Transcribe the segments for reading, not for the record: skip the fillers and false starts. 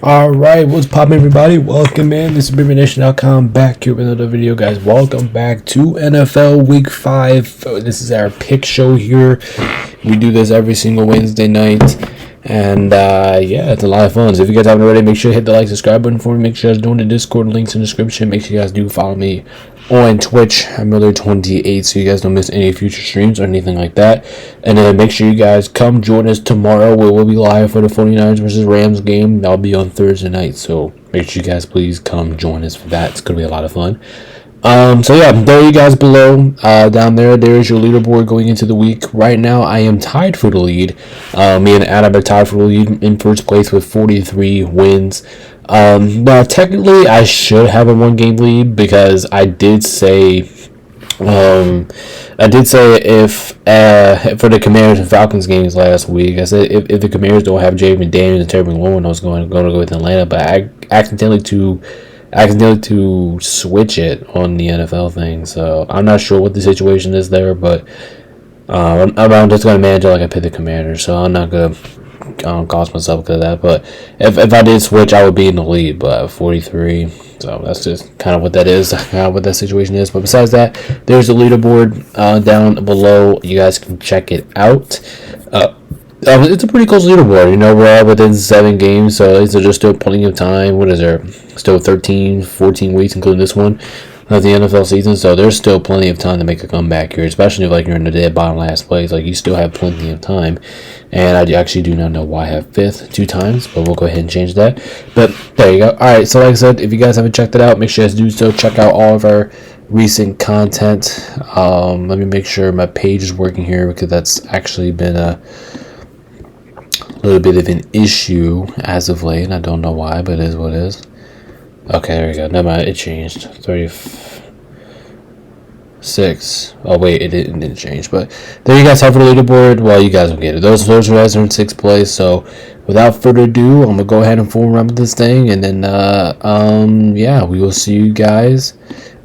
Alright, what's poppin', everybody? Welcome in. This is BeamerNation.com back here with another video, guys. Welcome back to NFL Week 5. This is our pick show here. We do this every single Wednesday night. And yeah, it's a lot of fun. So if you guys haven't already, make sure to hit the like, subscribe button for me. Make sure you guys join the Discord, links in the description. Make sure you guys do follow me on Twitch. I'm Miller28, so you guys don't miss any future streams or anything like that. And then make sure you guys come join us tomorrow, where we'll be live for the 49ers versus Rams game. That'll be on Thursday night, so make sure you guys please come join us for that. It's gonna be a lot of fun. So yeah, there you guys below, down there is your leaderboard going into the week. Right now, I am tied for the lead. Me and Adam are tied for the lead in first place with 43 wins. Now technically, I should have a 1-game lead because I did say if for the Commanders and Falcons games last week, I said if the Commanders don't have Jay McDaniels and Terry McLaurin, I was going to go with Atlanta, but I accidentally to switch it on the NFL thing, so I'm not sure what the situation is there, but I'm just going to manage it like I picked the Commanders, so I'm not going to cost myself because of that. But if I did switch, I would be in the lead, but 43, so that's just kind of what that is, what that situation is. But besides that, there's the leaderboard down below. You guys can check it out. It's a pretty close leaderboard. You know, we're all within 7 games, so there's just still plenty of time. What is there? Still 13, 14 weeks, including this one, of the NFL season. So there's still plenty of time to make a comeback here, especially if like you're in the dead bottom last place. Like, you still have plenty of time. And I actually do not know why I have 5th 2 times, but we'll go ahead and change that. But there you go. All right. So like I said, if you guys haven't checked it out, make sure you guys do so. Check out all of our recent content. Let me make sure my page is working here, because that's actually been a little bit of an issue as of late. I don't know why, but it is what it is. Okay, there we go. Never mind, it changed. 36. Oh wait, it didn't change. But there you guys have for the leaderboard. Well, you guys will get it. Those guys are in 6th place. So without further ado, I'm gonna go ahead and full run with this thing, and then yeah, we will see you guys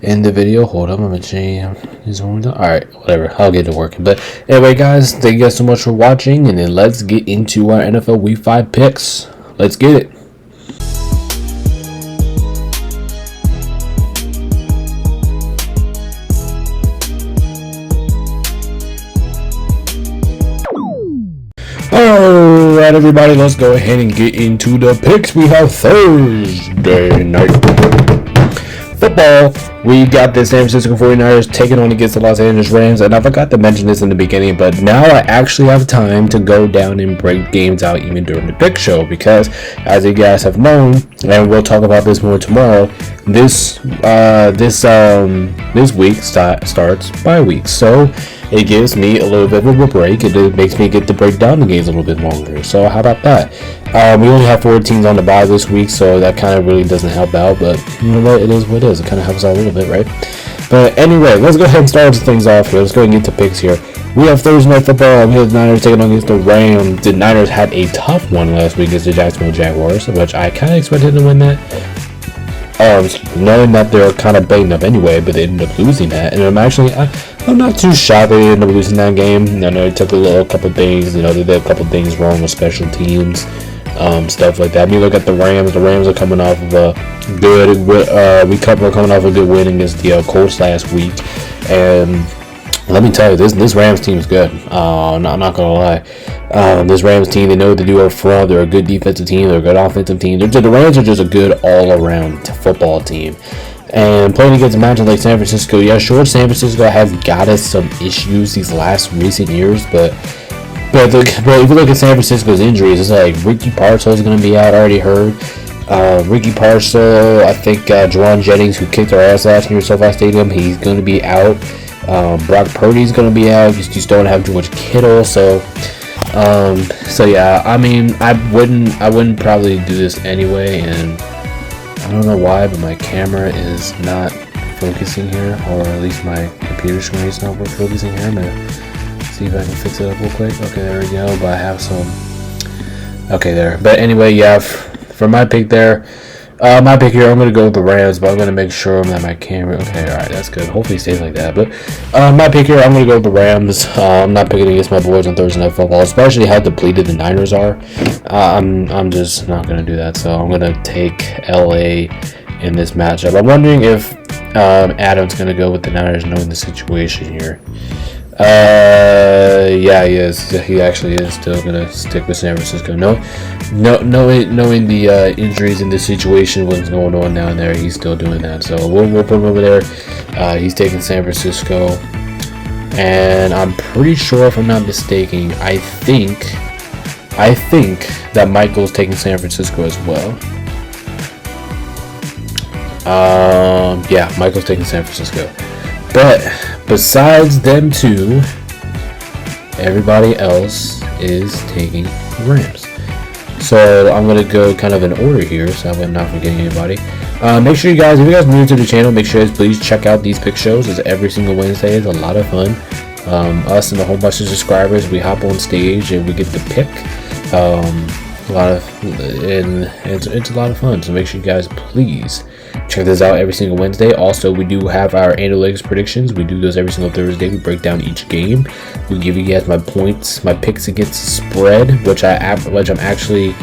in the video. Hold on, I'm gonna change his own. Alright, whatever, I'll get to working. But anyway, guys, thank you guys so much for watching, and then let's get into our NFL Week 5 picks. Let's get it. Alright, everybody, let's go ahead and get into the picks. We have Thursday night football. We got the San Francisco 49ers taking on against the Los Angeles Rams, and I forgot to mention this in the beginning, but now I actually have time to go down and break games out even during the pick show, because as you guys have known, and we'll talk about this more tomorrow, this week starts bye week, so it gives me a little bit of a break. It makes me get to break down the games a little bit longer. So how about that? We only have 4 teams on the bye this week, so that kind of really doesn't help out. But you know what? It is what it is. It kind of helps out a little bit, right? But anyway, let's go ahead and start things off here. Let's go ahead and get to picks here. We have Thursday night football. We have the Niners taking on against the Rams. The Niners had a tough one last week against the Jacksonville Jaguars, which I kind of expected to win that. Knowing that they're kind of banged up anyway, but they ended up losing that, and I'm not too shocked they ended up losing that game. I know it took a couple things, they did a couple things wrong with special teams, stuff like that. I mean, look at the Rams. The Rams are coming off of a good, we're coming off a good win against the Colts last week, and let me tell you, this Rams team is good. I'm not gonna lie. This Rams team, they know what to do up front. They're a good defensive team. They're a good offensive team. The Rams are just a good all-around football team. And playing against matches like San Francisco, yeah, sure, San Francisco has got us some issues these recent years, but if you look at San Francisco's injuries, it's like Ricky Parcell is going to be out. I already heard. Ricky Parcell, I think Juwan Jennings, who kicked our ass last year at SoFi Stadium, he's going to be out. Brock Purdy's going to be out. You just don't have too much Kittle, so yeah, I mean, I wouldn't probably do this anyway, and I don't know why, but my camera is not focusing here, or at least my computer screen is not focusing here. I'm gonna see if I can fix it up real quick. Okay, there we go. But I have some. Okay, there. But anyway, yeah, for my pick there, My pick here, I'm going to go with the Rams, but I'm going to make sure that my camera... Okay, alright, that's good. Hopefully it stays like that. But my pick here, I'm going to go with the Rams. I'm not picking against my boys on Thursday Night Football, especially how depleted the Niners are. I'm just not going to do that, so I'm going to take LA in this matchup. I'm wondering if Adam's going to go with the Niners knowing the situation here. Yeah, he is. He actually is still gonna stick with San Francisco. Knowing the injuries in the situation, what's going on down there, he's still doing that. So we'll put him over there. He's taking San Francisco, and I'm pretty sure, if I'm not mistaken, I think that Michael's taking San Francisco as well. Yeah, Michael's taking San Francisco. But besides them two, everybody else is taking Rams. So I'm going to go kind of in order here, so I'm not forgetting anybody. Make sure you guys, if you guys are new to the channel, make sure you please check out these pick shows. It's every single Wednesday. It's a lot of fun. Us and a whole bunch of subscribers, we hop on stage and we get to pick. It's a lot of fun. So make sure you guys please check this out every single Wednesday. Also, we do have our analytics predictions. We do those every single Thursday. We break down each game. We give you guys my points, my picks against the spread, which I actually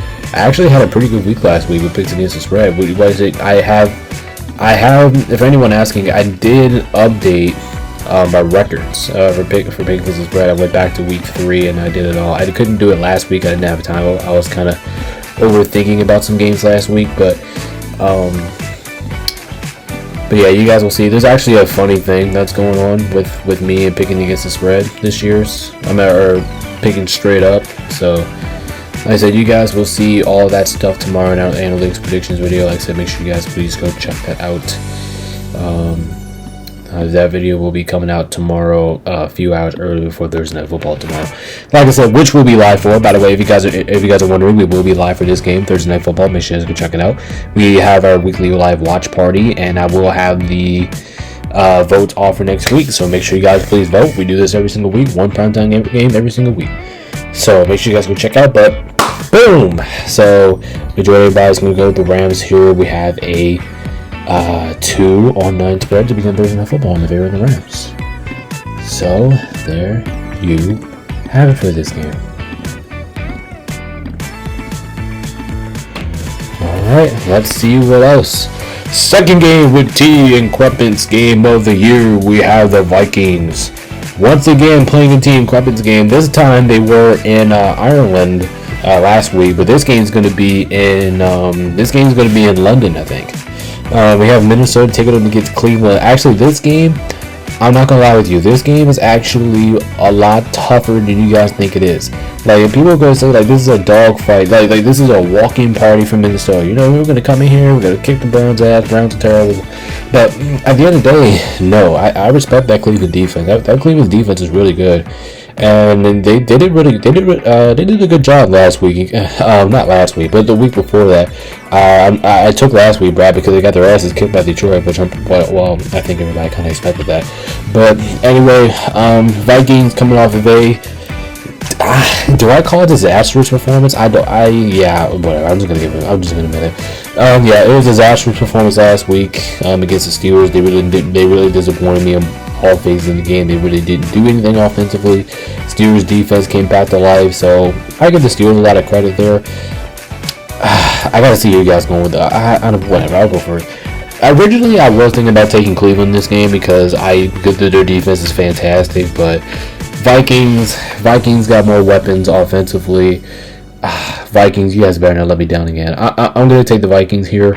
had a pretty good week last week with picks against the spread. What was it? I have. If anyone asking, I did update my records for picking against the spread. I went back to week 3 and I did it all. I couldn't do it last week. I didn't have time. I was kind of overthinking about some games last week, but yeah, you guys will see. There's actually a funny thing that's going on with me and picking against the spread this year's. Or picking straight up. So, like I said, you guys will see all of that stuff tomorrow in our analytics predictions video. Like I said, make sure you guys please go check that out. That video will be coming out tomorrow, a few hours early before Thursday Night Football tomorrow. Like I said, which will be live for. By the way, if you guys are wondering, we will be live for this game, Thursday Night Football. Make sure you guys go check it out. We have our weekly live watch party, and I will have the votes all for next week. So make sure you guys please vote. We do this every single week, one primetime game every single week. So make sure you guys go check out. But boom! So majority of everybody's gonna go with the Rams here. We have a 2-9 spread to begin Thursday Night Football in the favor of the Rams. So there you have it for this game. Alright, let's see what else. Second game with T and Crumpet's game of the year. We have the Vikings once again playing a Team Crumpet's game. This time they were in Ireland last week, but this game is going to be in London, I think. We have Minnesota taking them against Cleveland. Actually, this game, I'm not gonna lie with you, this game is actually a lot tougher than you guys think it is. Like, if people are gonna say like this is a dog fight, like this is a walk-in party from Minnesota. You know, we're gonna come in here, we're gonna kick the Browns' ass. Browns are terrible. But at the end of the day, no, I respect that Cleveland defense. That Cleveland defense is really good. And they did a good job last week. Not last week, but the week before that. I took last week, Brad, because they got their asses kicked by Detroit, which I think everybody kind of expected that. But anyway, Vikings coming off of a do I call it disastrous performance? Yeah, whatever. I'm just gonna admit it. Yeah, it was a disastrous performance last week against the Steelers. They really disappointed me. All phases in the game, they really didn't do anything offensively. Steelers defense came back to life, so I give the Steelers a lot of credit there. I gotta see you guys going with whatever. I'll go for it. Originally, I was thinking about taking Cleveland in this game because their defense is fantastic, but Vikings got more weapons offensively. Vikings, you guys better not let me down again. I'm gonna take the Vikings here,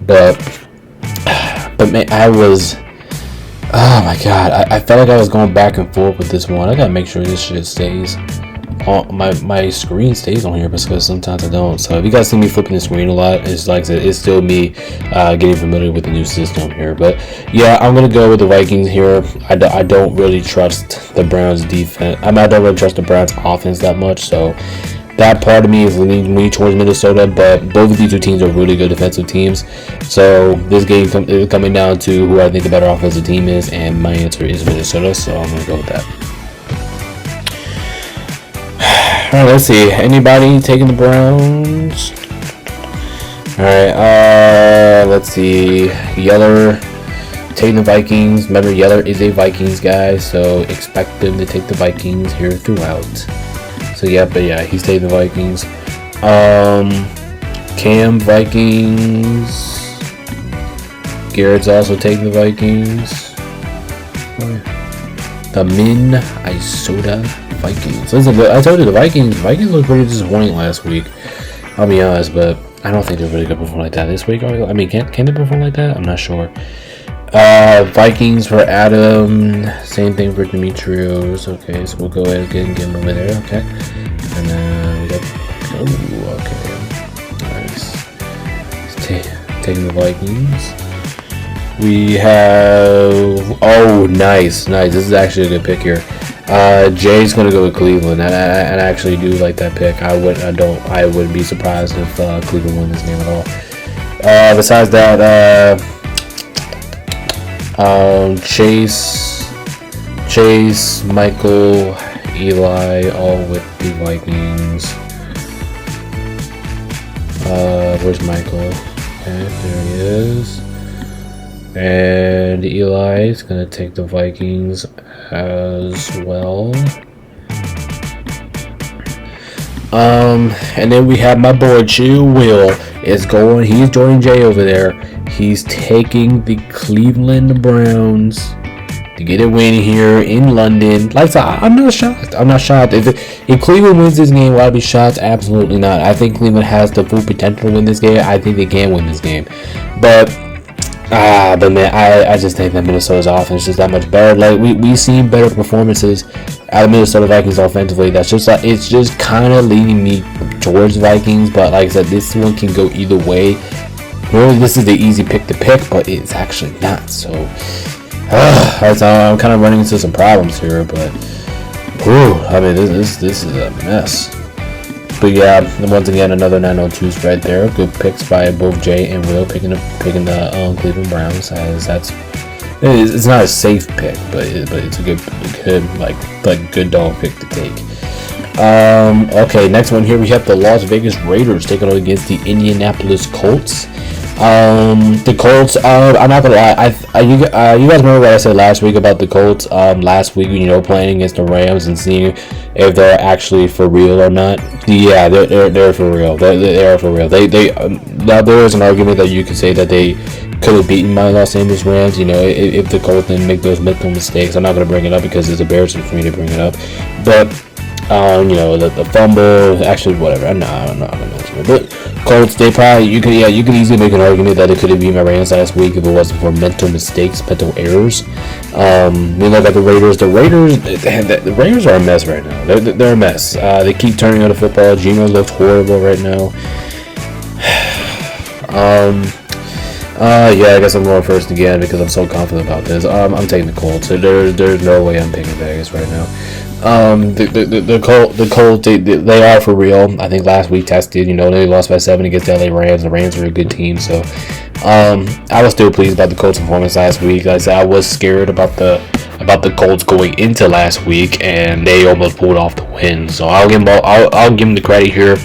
but man, oh my god, I felt like I was going back and forth with this one. I gotta make sure this shit stays on my screen stays on here because sometimes I don't. So if you guys see me flipping the screen a lot, it's like I said, it's still me getting familiar with the new system here. But yeah, I'm gonna go with the Vikings here. I don't really trust the Browns defense. I don't really trust the Browns offense that much. So that part of me is leaning me towards Minnesota, but both of these two teams are really good defensive teams. So this game is coming down to who I think the better offensive team is, and my answer is Minnesota, so I'm going to go with that. Alright, let's see. Anybody taking the Browns? Alright, Let's see. Yeller taking the Vikings. Remember, Yeller is a Vikings guy, so expect them to take the Vikings here throughout. So yeah, but yeah, he's taking the Vikings. Cam Vikings. Garrett's also taking the Vikings. The Minnesota Vikings. Listen, I told you the Vikings looked pretty disappointing last week. I'll be honest, but I don't think they're really gonna perform like that this week. I mean, can they perform like that? I'm not sure. Vikings for Adam. Same thing for Demetrios. Okay, so we'll go ahead and get him over there. Okay, and then we got. Oh, okay. Nice. Taking the Vikings. We have. Oh, nice. This is actually a good pick here. Jay's gonna go with Cleveland, and I actually do like that pick. I wouldn't be surprised if Cleveland won this game at all. Besides that, Chase, Michael, Eli, all with the Vikings. Where's Michael? Okay, there he is. And Eli is gonna take the Vikings as well. And then we have my boy Chill Will he's joining Jay over there. He's taking the Cleveland Browns to get a win here in London. Like I'm not shocked. If Cleveland wins this game, will I be shocked? Absolutely not. I think Cleveland has the full potential to win this game. I think they can win this game. But man, I just think that Minnesota's offense is just that much better. Like we've seen better performances out of Minnesota Vikings offensively. That's just like it's just kind of leading me towards Vikings. But like I said, this one can go either way. Really, this is the easy pick to pick, but it's actually not. So I'm kind of running into some problems here. But I mean, this is a mess. But yeah, once again, another 902 spread there. Good picks by both Jay and Will picking the Cleveland Browns. As it's not a safe pick, but it's a good good dog pick to take. Okay, next one here we have the Las Vegas Raiders taking on against the Indianapolis Colts. The Colts. I'm not gonna lie. You guys remember what I said last week about the Colts? Last week, playing against the Rams and seeing if they're actually for real or not. Yeah, they're for real. They are for real. Now there is an argument that you could say that they could have beaten my Los Angeles Rams. If the Colts didn't make those mental mistakes. I'm not gonna bring it up because it's embarrassing for me to bring it up, but. The fumble, actually, whatever. I'm not gonna mention it. But Colts, you could easily make an argument that it could have been my Rams last week if it wasn't for mental mistakes, mental errors. We look at the Raiders. The Raiders are a mess right now. They're a mess. They keep turning on the football. Geno looks horrible right now. Yeah, I guess I'm going first again because I'm so confident about this. I'm taking the Colts. There's no way I'm picking Vegas right now. The Colts, they are for real. I think last week tested, they lost by 7 against the LA Rams. The Rams are a good team, so I was still pleased about the Colts' performance last week. Like I said, I was scared about the Colts going into last week, and they almost pulled off the win. So I'll give them the credit here.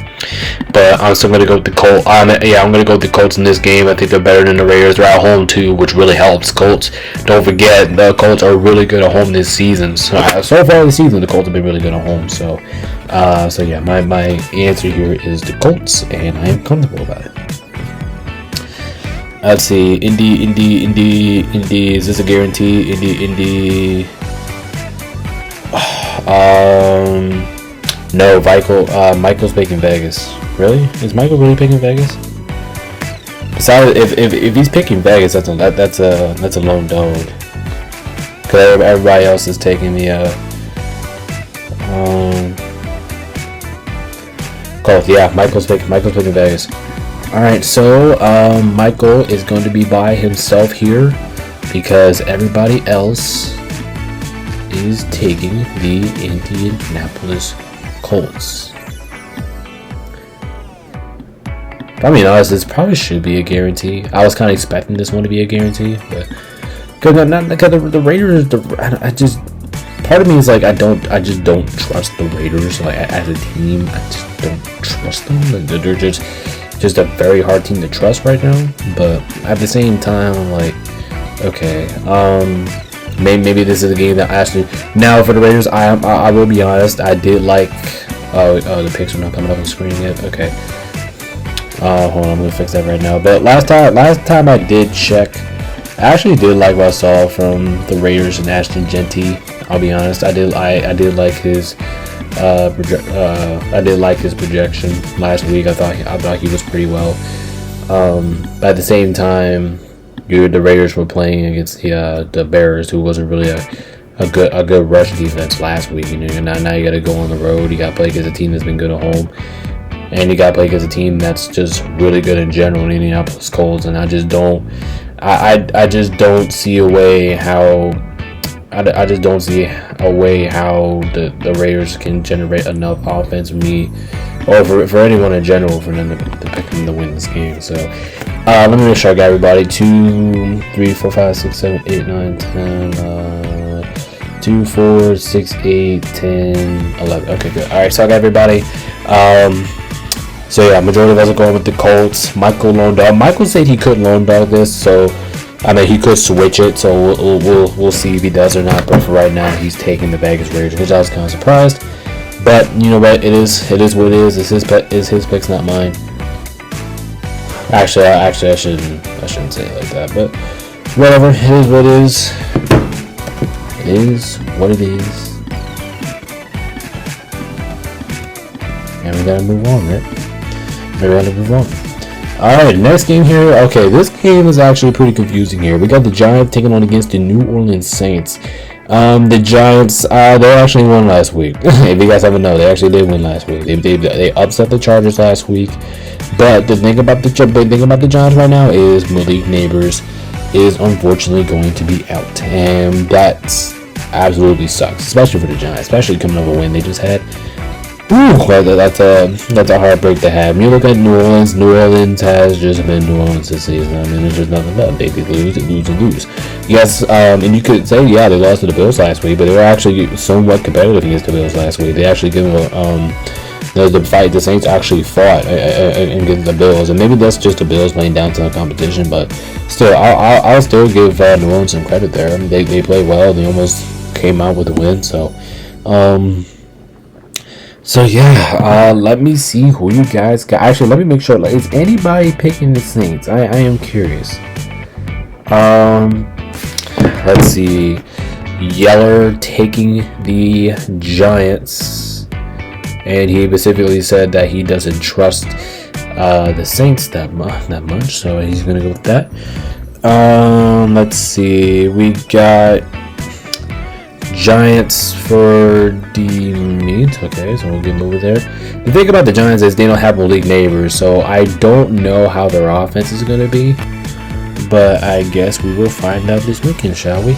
But I'm still gonna go with the Colts. I'm gonna go with the Colts in this game. I think they're better than the Raiders. They're at home too, which really helps. Colts, don't forget, the Colts are really good at home this season. So far this season, the Colts have been really good at home. So yeah, my answer here is the Colts, and I am comfortable about it. Let's see, Indy. Is this a guarantee? Indy. No, Michael's picking Vegas. Really? Is Michael really picking Vegas? So if he's picking Vegas, that's a lone dog. Cause everybody else is taking the Colts. Yeah, Michael's picking Vegas. All right, so Michael is going to be by himself here because everybody else is taking the Indianapolis Colts. If I'm being honest, this probably should be a guarantee. I was kind of expecting this one to be a guarantee, but because the Raiders, part of me is like I just don't trust the Raiders like as a team. I just don't trust them. Like, just a very hard team to trust right now. But at the same time, I'm like, okay, maybe this is a game that actually. Now for the Raiders, I will be honest, I did like. Oh, the picks are not coming up on the screen yet. Okay. Hold on, I'm gonna fix that right now. But last time I did check, I actually did like what I saw from the Raiders and Ashton Jeanty. I'll be honest, I did like his I did like his projection last week. I thought he was pretty well. But at the same time, the Raiders were playing against the Bears, who wasn't really a good rush defense last week. You know, now you got to go on the road. You got to play against a team that's been good at home, and you got to play against a team that's just really good in general, in Indianapolis Colts. And I just don't see a way how. I just don't see a way how the Raiders can generate enough offense for me, or for anyone in general, for them to pick them to win this game. So let me make sure I got everybody. 2, 3, 4, 5, 6, 7, 8, 9, 10, 2, 4, 6, 8, 10, 11. Okay, good. All right, so I got everybody. So yeah, majority of us are going with the Colts. Michael loaned dog. Michael said he couldn't loan dog this, so I mean he could switch it. So we'll see if he does or not. But for right now, he's taking the Vegas Raiders, which I was kind of surprised. But you know what? It is what it is. It's his picks, not mine. Actually, I shouldn't say it like that. But whatever. It is what it is. It is what it is. And we gotta move on, right? We gotta move on. Alright, next game here. Okay, this game is actually pretty confusing here. We got the Giants taking on against the New Orleans Saints. The Giants, they actually won last week. If you guys haven't known, they actually did win last week. They upset the Chargers last week. But the thing about the Giants right now is Malik Neighbors is unfortunately going to be out, and that's absolutely sucks, especially for the Giants, especially coming off a win they just had. Ooh, that's a heartbreak to have. When you look at New Orleans, New Orleans has just been New Orleans this season. I mean, there's just nothing but they lose. Yes, and you could say, yeah, they lost to the Bills last week, but they were actually somewhat competitive against the Bills last week. They actually gave them the fight. The Saints actually fought against the Bills, and maybe that's just the Bills laying down to the competition. But still, I'll still give New Orleans some credit there. I mean, they played well. They almost came out with a win. So yeah, let me see who you guys got. Actually, let me make sure. Like, is anybody picking the Saints? I am curious. Let's see. Yeller taking the Giants, and he specifically said that he doesn't trust the Saints that much. So he's gonna go with that. Let's see. We got Giants for the meat. Okay, so we'll get over there. The thing about the Giants is they don't have Malik Neighbors, so I don't know how their offense is going to be. But I guess we will find out this weekend, shall we?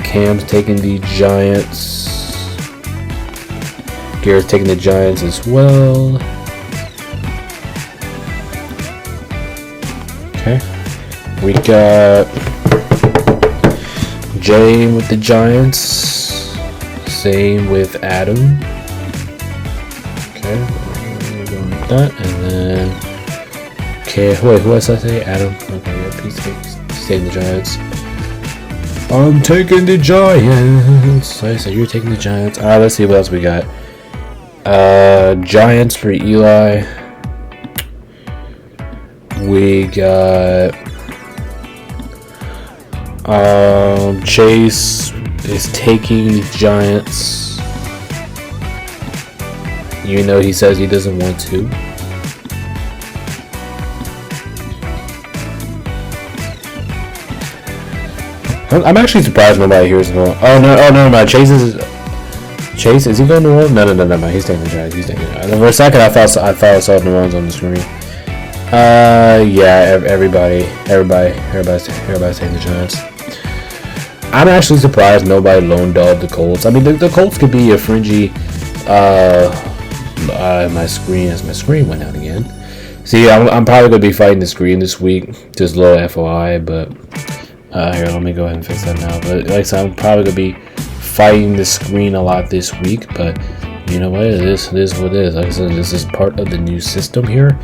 Cam's taking the Giants. Garrett's taking the Giants as well. Okay. We got Jay with the Giants. Same with Adam. Okay, we're going with that. And then, okay, wait, who else did I say? Adam. Okay, yeah, he's taking the Giants. I'm taking the Giants. So you're taking the Giants. Alright, let's see what else we got. Giants for Eli. We got Chase is taking the Giants. Even though he says he doesn't want to. I'm actually surprised nobody here is going. Oh no, Chase is he going to New Orleans? No. He's taking the Giants. For a second, I thought I saw New Orleans on the screen. Yeah, everybody's taking the Giants. I'm actually surprised nobody lone dog the Colts. I mean, the Colts could be a fringy. My screen went out again. See, I'm probably gonna be fighting the screen this week. Just a little FYI, but here, let me go ahead and fix that now. But like I said, I'm probably gonna be fighting the screen a lot this week. But you know what? It is what it is. Like I said, this is part of the new system here.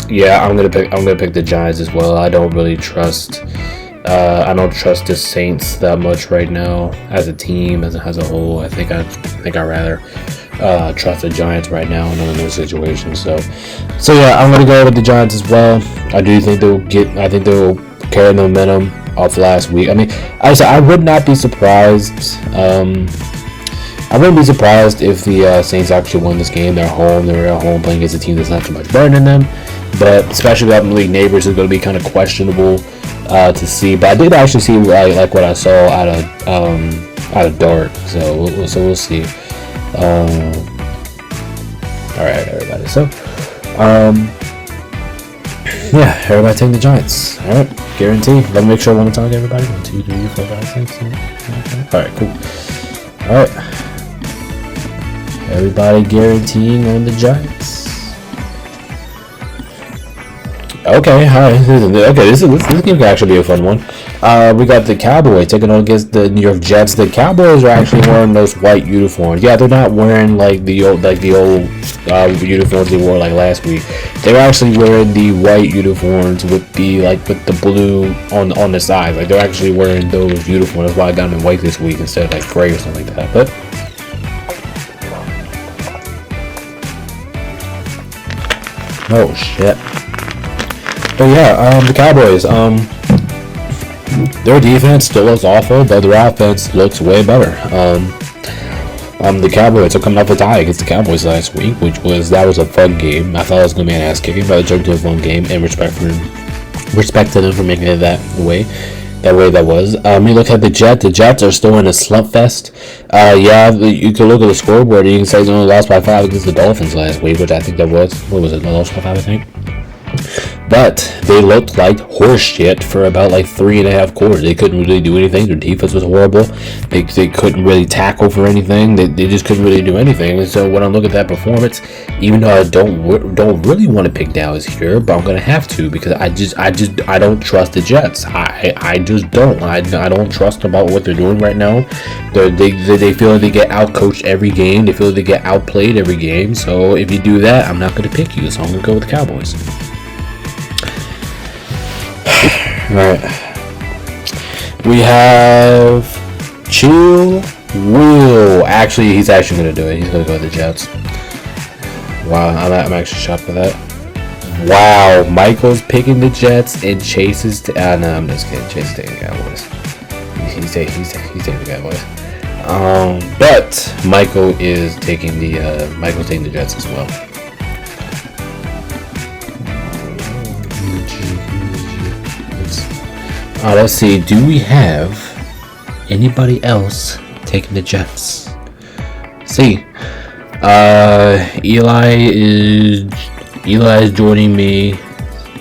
Yeah, I'm gonna pick the Giants as well. I don't really trust. I don't trust the Saints that much right now as a team, as a whole. I think I'd rather trust the Giants right now in those situations. So yeah, I'm gonna go with the Giants as well. I do think they'll carry the momentum off last week. I mean, I would not be surprised. I wouldn't be surprised if the Saints actually won this game. They're at home playing against a team that's not too much better than them. But especially without league neighbors, is going to be kind of questionable to see. But I did actually see like what I saw out of Dart. So we'll see. All right, everybody. So yeah, everybody taking the Giants. All right, guarantee. Let me make sure one more time to everybody. 1, 2, 3, 4, 5, 6, 7, 8. All right, cool. All right, everybody guaranteeing on the Giants. Okay, all right. Okay, this game can actually be a fun one. We got the Cowboys taking on against the New York Jets. The Cowboys are actually wearing those white uniforms. Yeah, they're not wearing like the old uniforms they wore like last week. They're actually wearing the white uniforms with the blue on the sides. Like they're actually wearing those uniforms. That's why I got them in white this week instead of like gray or something like that. But oh shit. But yeah, the Cowboys, their defense still looks awful, but their offense looks way better. The Cowboys are coming off a tie against the Cowboys last week, that was a fun game. I thought it was going to be an ass kicking, but it turned into a fun game, and respect to them for making it that way that was. You look at the Jets. The Jets are still in a slump fest. Yeah, you can look at the scoreboard and you can say they only lost by 5 against the Dolphins last week, which I think that was, what was it, they lost by 5, I think? But they looked like horse shit for about like 3.5 quarters. They couldn't really do anything. Their defense was horrible. They couldn't really tackle for anything. They just couldn't really do anything. And so when I look at that performance, even though I don't really want to pick Dallas here, but I'm gonna have to because I don't trust the Jets. I just don't. I don't trust about what they're doing right now. They feel like they get outcoached every game. They feel like they get outplayed every game. So if you do that, I'm not gonna pick you. So I'm gonna go with the Cowboys. Alright. We have Chill Will. Actually, he's actually going to do it. He's going to go with the Jets. Wow, I'm actually shocked by that. Wow, Michael's picking the Jets and Chase is... no, I'm just kidding. Chase is taking the Cowboys. He's taking the Cowboys. But Michael's taking the Jets as well. Let's see. Do we have anybody else taking the Jets? See, Eli is joining me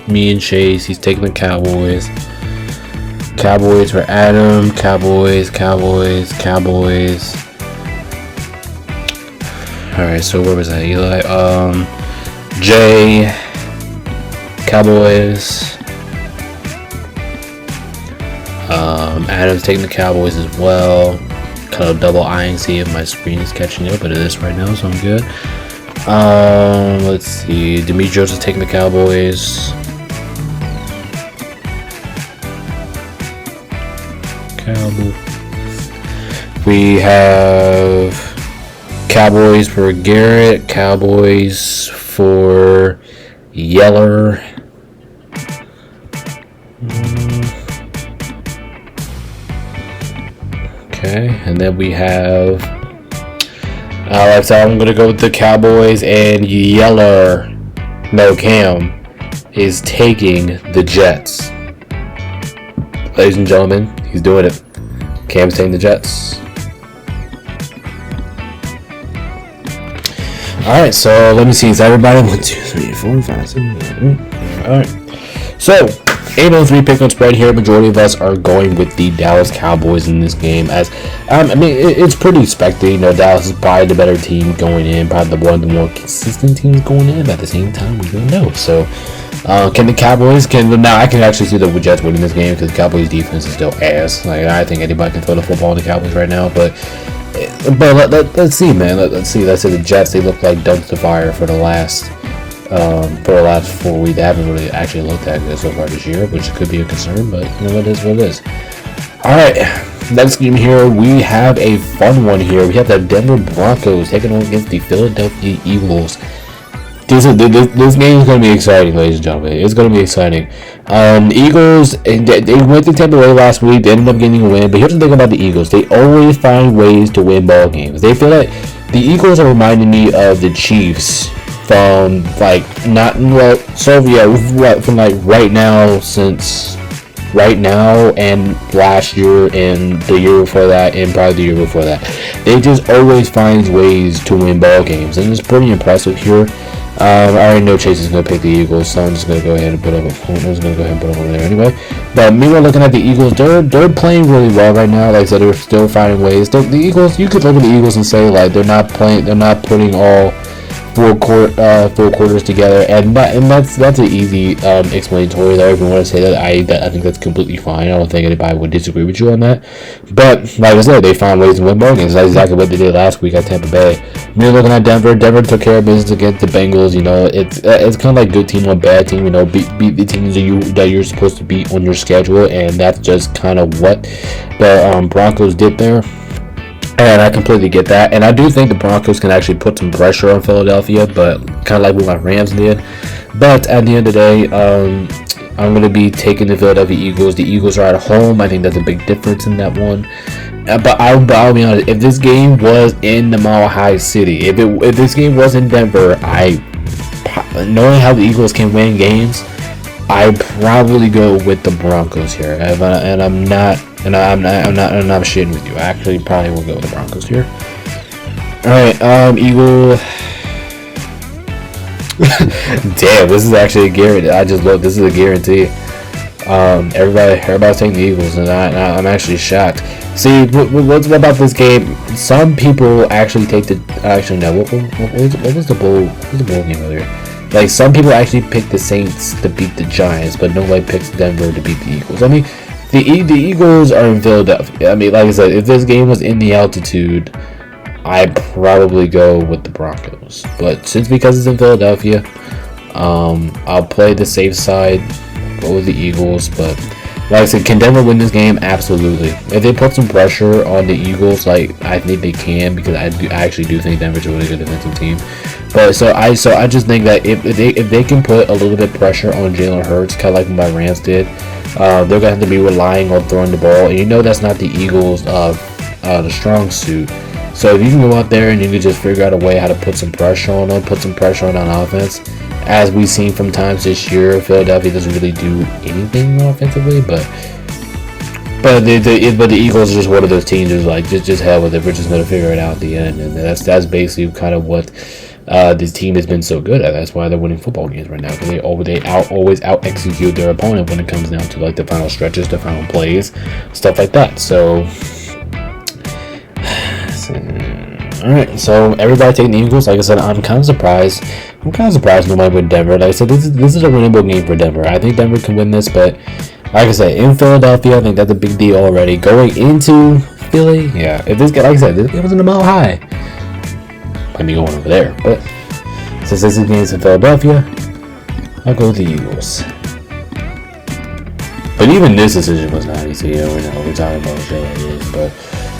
and Chase. He's taking the Cowboys. Cowboys for Adam. Cowboys. All right. So where was that? Eli. Jay. Cowboys. Adam's taking the Cowboys as well. Kind of double eyeing, see if my screen is catching up, but it is right now, so I'm good. Let's see. Demetrios is taking the Cowboys. We have Cowboys for Garrett. Cowboys for Yeller. Okay, and then we have so I'm gonna go with the Cowboys and Yeller. No, Cam is taking the Jets. Ladies and gentlemen, he's doing it. Cam's taking the Jets. Alright, so let me see. Is everybody 1, 2, 3, 4, 5, 6, 7, 8. Alright. So 8-3 pick on spread here. Majority of us are going with the Dallas Cowboys in this game. As it's pretty expected. You know, Dallas is probably the better team going in, probably one of the more consistent teams going in. But at the same time, we don't know. So, can the Cowboys? Now I can actually see the Jets winning this game because the Cowboys defense is still ass. Like I think anybody can throw the football on the Cowboys right now. But but let's see, man. Let's see. Let's say the Jets. They look like dumpster fire for the last 4 weeks. They haven't really actually looked that good so far this year, which could be a concern. But you know, it is what it is. All right, next game here, we have a fun one here. We have the Denver Broncos taking on against the Philadelphia Eagles. This game is going to be exciting, ladies and gentlemen. It's going to be exciting. Eagles, they went to Tampa Bay last week. They ended up getting a win. But here's the thing about the Eagles. They always find ways to win ball games. They feel like the Eagles are reminding me of the Chiefs from, like, not, well, so, yeah, from, like, right now and last year and the year before that and probably the year before that. They just always find ways to win ball games. And it's pretty impressive here. I already know Chase is going to pick the Eagles, so I'm just going to go ahead and put up over there anyway. But meanwhile, looking at the Eagles, they're playing really well right now. Like I said, they're still finding ways. The Eagles, you could look at the Eagles and say, like, they're not putting all full quarters together, and that's an easy explanatory there. If you want to say that, I think that's completely fine. I don't think anybody would disagree with you on that. But like I said, they found ways to win ball games. That's exactly what they did last week at Tampa Bay. We're looking at Denver. Denver took care of business against the Bengals. You know, it's kind of like good team on bad team. You know, beat the teams that you're supposed to beat on your schedule, and that's just kind of what the Broncos did there. And I completely get that. And I do think the Broncos can actually put some pressure on Philadelphia, but kind of like what my Rams did. But at the end of the day, I'm going to be taking the Philadelphia Eagles. The Eagles are at home. I think that's a big difference in that one. But I'll be honest, if this game was in the Mile High City, if this game was in Denver, knowing how the Eagles can win games, I'd probably go with the Broncos here. And I'm not shitting with you. I actually probably will go with the Broncos here. Alright, Eagle. Damn, this is actually a guarantee. This is a guarantee. Everybody's taking the Eagles, and I'm actually shocked. See, what about this game? Some people actually take the. Actually, no. What was the bowl? What was the bowl game earlier? Like, some people actually pick the Saints to beat the Giants, but nobody picks Denver to beat the Eagles. I mean, the Eagles are in Philadelphia. I mean, like I said, if this game was in the altitude, I'd probably go with the Broncos. But because it's in Philadelphia, I'll play the safe side, go with the Eagles. But like I said, can Denver win this game? Absolutely. If they put some pressure on the Eagles, like, I think they can, because I actually do think Denver's a really good defensive team. But so I just think that if they can put a little bit of pressure on Jalen Hurts, kind of like what my Rams did, they're going to have to be relying on throwing the ball. And you know that's not the Eagles' the strong suit. So if you can go out there and you can just figure out a way how to put some pressure on them, put some pressure on offense, as we've seen from times this year, Philadelphia doesn't really do anything offensively, but the Eagles are just one of those teams who's like, just hell with it. We're just going to figure it out at the end, and that's basically kind of what this team has been so good at. That's why they're winning football games right now, because they always out execute their opponent when it comes down to, like, the final stretches, the final plays, stuff like that. So all right, so everybody taking the Eagles. Like I said, I'm kind of surprised nobody went Denver. Like I said, this is a winnable game for Denver. I think Denver can win this, but like I said, in Philadelphia, I think that's a big deal already. Going into Philly, yeah. If this guy, like I said, this game was in the Mile High, might be going over there. But since this game is in Philadelphia, I'll go with the Eagles. But even this decision was not easy. We're talking about shit like this, but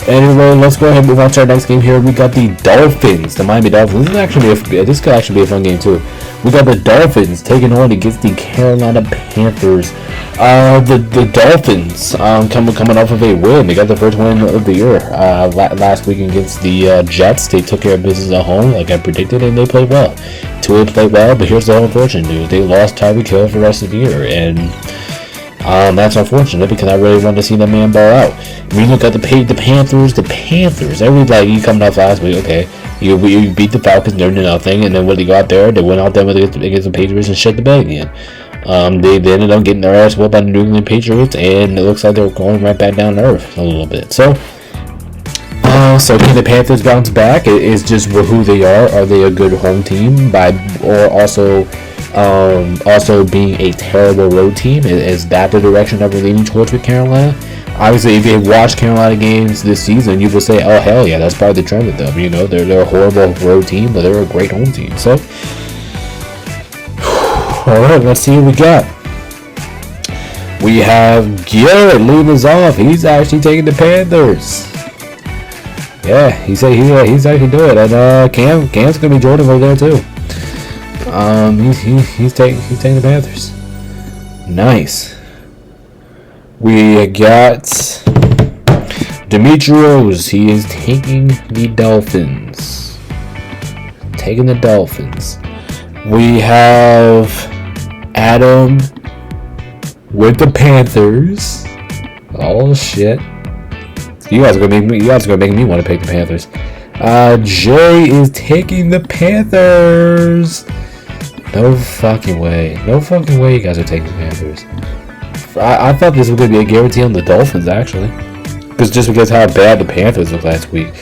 anyway, let's go ahead and move on to our next game here. We got the Dolphins, the Miami Dolphins. This could actually be a fun game too. We got the Dolphins taking on against the Carolina Panthers. The Dolphins coming off of a win. They got the first win of the year last week against the Jets. They took care of business at home, like I predicted, and they played well. Tua played well, but here's the unfortunate news: they lost Tyreek Hill for the rest of the year, and that's unfortunate, because I really wanted to see that man ball out. When you look at the Panthers, everybody, you coming off last week, okay, you beat the Falcons, they're nothing, and then when they got there, they went out there against the Patriots and shut the bed again. They ended up getting their ass whooped by the New England Patriots, and it looks like they're going right back down to earth a little bit. So can the Panthers bounce back? It's just who they are. Are they a good home team? Or also, Also being a terrible road team. Is that the direction that we're leaning towards with Carolina? Obviously, if you watch Carolina games this season, you would say, oh, hell yeah, that's probably the trend with them. You know, they're a horrible road team, but they're a great home team. So, all right, let's see what we got. We have Garrett leading us off. He's actually taking the Panthers. Yeah, he's actually doing it. And Cam's gonna be Jordan over there too. He's taking the Panthers. Nice. We got Demetrios. He is taking the Dolphins. We have Adam with the Panthers. Oh shit! You guys are gonna make me want to pick the Panthers. Jay is taking the Panthers. No fucking way you guys are taking the Panthers. I thought this was going to be a guarantee on the Dolphins, actually. Because how bad the Panthers looked last week.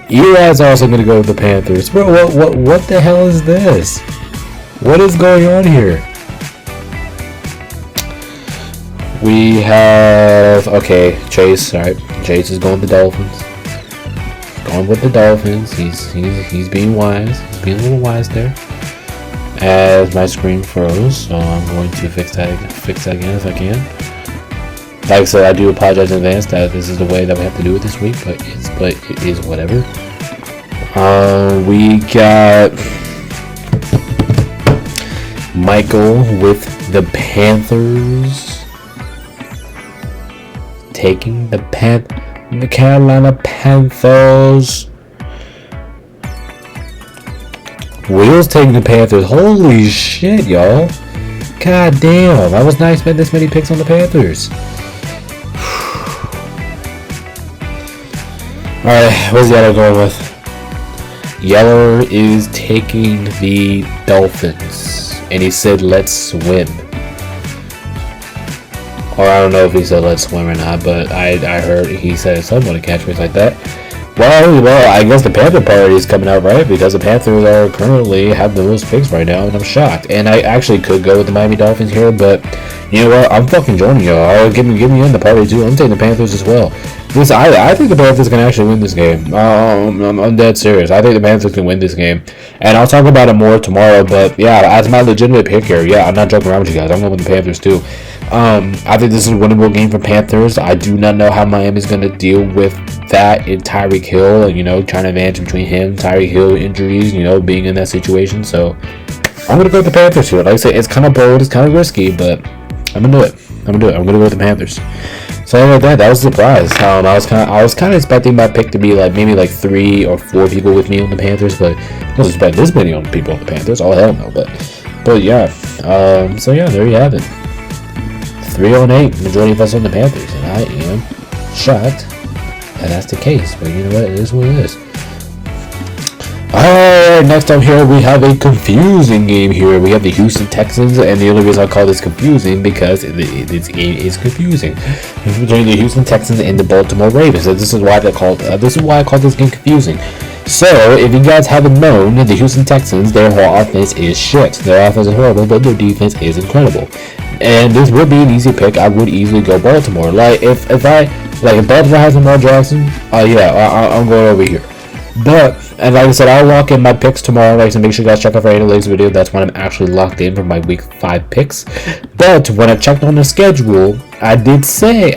Eli's also going to go with the Panthers. Bro, what the hell is this? What is going on here? We have... Okay, Chase. Alright, Chase is going with the Dolphins. Going with the Dolphins. He's being wise. He's being a little wise there. As my screen froze, so I'm going to fix that again if I can. Like I said, I do apologize in advance that this is the way that we have to do it this week, but it is whatever. We got Michael with the Panthers, taking the Carolina Panthers. Will's taking the Panthers. Holy shit, y'all. God damn. I was not spending this many picks on the Panthers. Alright, what's Yeller going with? Yeller is taking the Dolphins. And he said, let's swim. Or I don't know if he said let's swim or not, but I heard he said something, a catchphrase like that. Well, I guess the Panther party is coming out right because the Panthers are currently have the most picks right now, and I'm shocked. And I actually could go with the Miami Dolphins here, but you know what? I'm fucking joining y'all. Give me in the party too. I'm taking the Panthers as well. I think the Panthers can actually win this game. I'm dead serious. I think the Panthers can win this game, and I'll talk about it more tomorrow. But yeah, as my legitimate pick here, yeah, I'm not joking around with you guys. I'm going with the Panthers too. I think this is a winnable game for Panthers. I do not know how Miami's going to deal with that in Tyreek Hill, you know, trying to advance between him, Tyreek Hill injuries, you know, being in that situation. So I'm going to go with the Panthers here. Like I said, it's kind of bold, it's kind of risky, but I'm going to do it. I'm going to go with the Panthers. So like that was a surprise. I was kind of expecting my pick to be like maybe like 3 or 4 people with me on the Panthers, but I wasn't expecting this many on people on the Panthers. Oh hell no, but yeah. So yeah, there you have it. 3-8, majority of us on the Panthers, and I am shocked that that's the case. But you know what? It is what it is. Alright, next up here we have a confusing game here. We have the Houston Texans, and the only reason I call this confusing because this game is confusing between the Houston Texans and the Baltimore Ravens. So this is why I call this game confusing. So, if you guys haven't known, the Houston Texans, their whole offense is shit. Their offense is horrible, but their defense is incredible. And this would be an easy pick. I would easily go Baltimore. Like, if Baltimore has Lamar Jackson, I'm going over here. But, and like I said, I'll lock in my picks tomorrow. So make sure you guys check out our analytics video. That's when I'm actually locked in for my week 5 picks. But when I checked on the schedule, I did see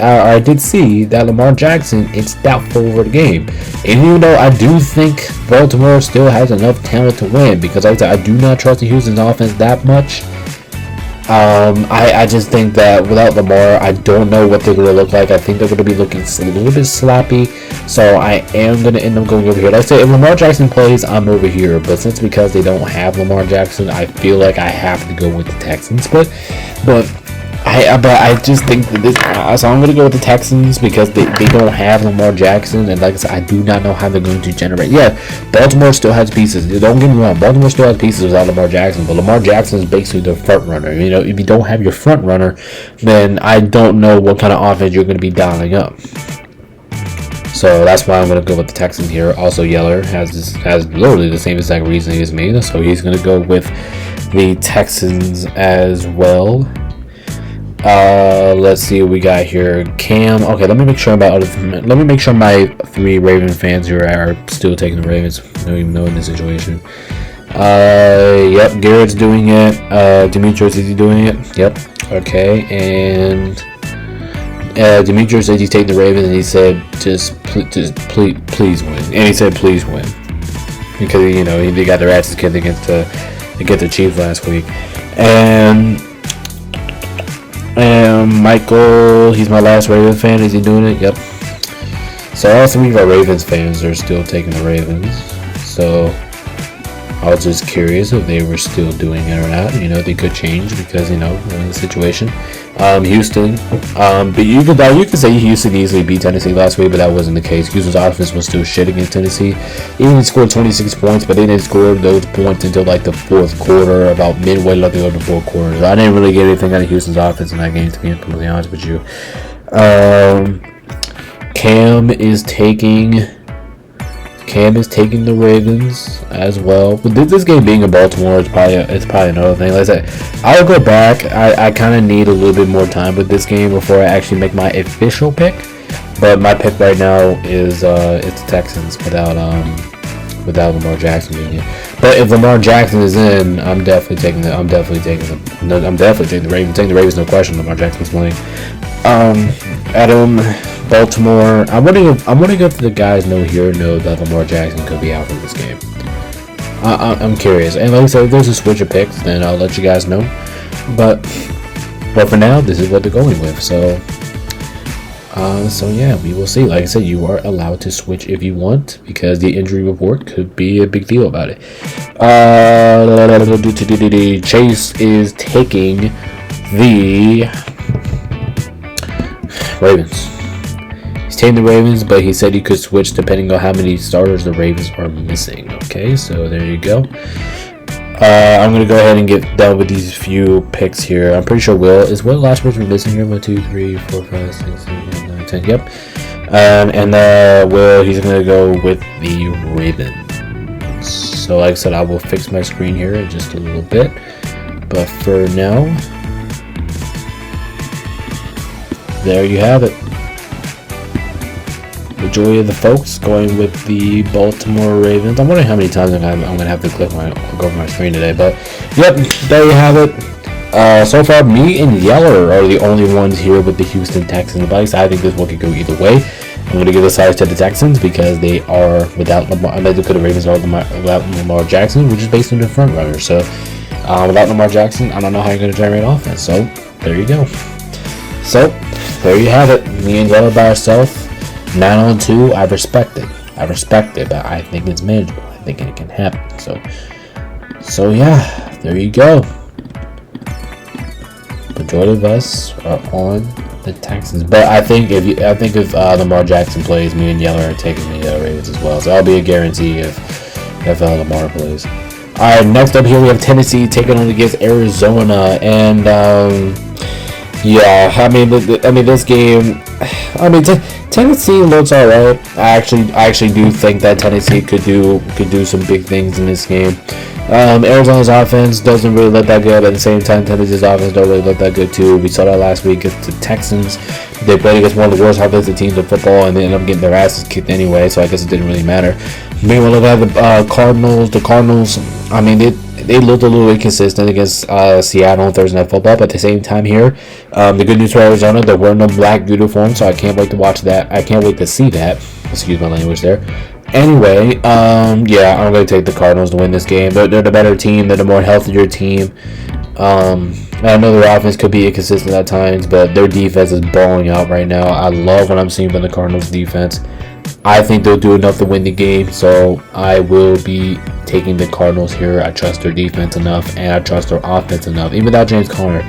that Lamar Jackson is doubtful for the game. And even though I do think Baltimore still has enough talent to win, because like I said, I do not trust the Houston's offense that much. I just think that without Lamar, I don't know what they're going to look like. I think they're going to be looking a little bit sloppy. So I am going to end up going over here. Like I say, if Lamar Jackson plays, I'm over here. But since because they don't have Lamar Jackson, I feel like I have to go with the Texans. But I just think that this. So I'm going to go with the Texans because they don't have Lamar Jackson, and like I said, I do not know how they're going to generate. Yeah, Baltimore still has pieces. Don't get me wrong, Baltimore still has pieces without Lamar Jackson, but Lamar Jackson is basically the front runner. You know, if you don't have your front runner, then I don't know what kind of offense you're going to be dialing up. So that's why I'm going to go with the Texans here. Also, Yeller has literally the same exact reasoning as me, so he's going to go with the Texans as well. Let's see what we got here. Cam. Okay, let me make sure my 3 Raven fans here are still taking the Ravens. I don't even know in this situation. Yep, Garrett's doing it. Demetrius, is he doing it? Yep. Okay, and Demetrius said he's taking the Ravens, and he said please win. And he said please win because they got their asses kicked against the Chiefs last week. And Michael, he's my last Ravens fan. Is he doing it? Yep. So all 3 of our Ravens fans are still taking the Ravens. So I was just curious if they were still doing it or not. They could change because the situation. Houston, but you could say Houston easily beat Tennessee last week, but that wasn't the case. Houston's offense was still shit against Tennessee. Even scored 26 points, but they didn't score those points until like the 4th quarter, about midway left to go to the 4th quarter. So I didn't really get anything out of Houston's offense in that game, to be completely honest with you. Cam is taking the Ravens as well. But this game being in Baltimore, it's probably another thing. Like I said, I'll go back. I kind of need a little bit more time with this game before I actually make my official pick. But my pick right now is it's the Texans without Lamar Jackson being in. But if Lamar Jackson is in, I'm definitely taking the Ravens. Taking the Ravens, no question. Lamar Jackson's playing. Adam, Baltimore. I'm wondering if the guys know that Lamar Jackson could be out for this game. I'm curious. And like I said, if there's a switch of picks, then I'll let you guys know. But for now, this is what they're going with. So yeah, we will see. Like I said, you are allowed to switch if you want because the injury report could be a big deal about it. Chase is taking the Ravens. He's taking the Ravens, but he said he could switch depending on how many starters the Ravens are missing. Okay, so there you go. I'm going to go ahead and get done with these few picks here. I'm pretty sure Will the last person missing here? 1, 2, 3, 4, 5, 6, 7, 8, 9, 10. Yep. And Will, he's going to go with the Ravens. So like I said, I will fix my screen here in just a little bit. But for now, there you have it. Majority of the folks going with the Baltimore Ravens. I'm wondering how many times I'm going to have to go over my screen today. But, yep, there you have it. So far, me and Yeller are the only ones here with the Houston Texans. But I think this one could go either way. I'm going to give the size to the Texans because they are without Lamar. I think the Ravens are without Lamar Jackson, which is based on the front runner. So, without Lamar Jackson, I don't know how you're going to generate offense. So, there you go. So, there you have it. Me and Yeller by ourselves. 9-2, I respect it, but I think it's manageable. I think it can happen. So yeah, there you go. Majority of us are on the Texans, but I think if Lamar Jackson plays, me and Yeller are taking the Ravens as well. So that'll be a guarantee if Lamar plays. All right, next up here we have Tennessee taking on against Arizona, and yeah, I mean this game. Tennessee looks alright. I actually do think that Tennessee could do some big things in this game. Arizona's offense doesn't really look that good. At the same time, Tennessee's offense don't really look that good too. We saw that last week against the Texans. They played against one of the worst offensive teams in football, and they ended up getting their asses kicked anyway. So I guess it didn't really matter. Meanwhile, look at the Cardinals. The Cardinals, I mean, they looked a little inconsistent against Seattle on Thursday Night Football, but at the same time here, the good news for Arizona, there were no black uniforms, so I can't wait to watch that. I can't wait to see that. Excuse my language there. Anyway, yeah, I'm going to take the Cardinals to win this game. They're the better team. They're the more healthier team. I know their offense could be inconsistent at times, but their defense is balling out right now. I love what I'm seeing from the Cardinals defense. I think they'll do enough to win the game, so I will be taking the Cardinals here. I trust their defense enough, and I trust their offense enough. Even without James Conner,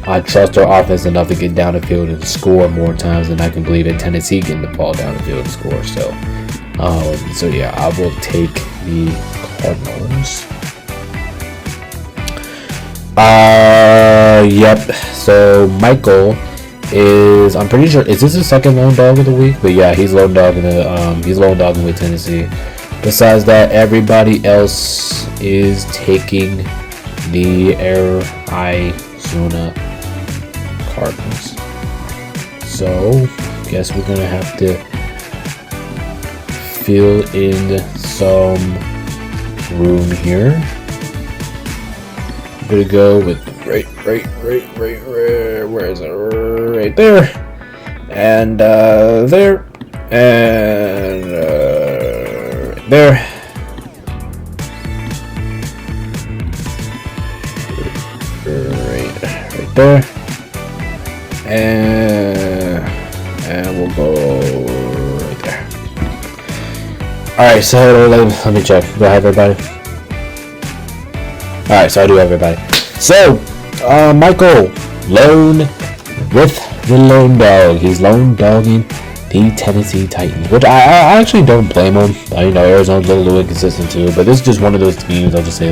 I trust their offense enough to get down the field and score more times than I can believe in Tennessee getting the ball down the field and score. So yeah, I will take the Cardinals. Yep. So Michael is, I'm pretty sure, is this his second lone dog of the week? But yeah, he's lone dogging with Tennessee. Besides that, everybody else is taking the Arizona Cardinals. So, guess we're gonna have to fill in some room here. I'm gonna go with right, where is it? Right there, and there, and right there. Right there, and we'll go right there. All right, so let me check. Do I have everybody? All right, so I do have everybody. So, Michael Lone with the lone dog. He's lone dogging the Tennessee Titans, which I actually don't blame him. Arizona's a little inconsistent too, but this is just one of those teams. I'll just say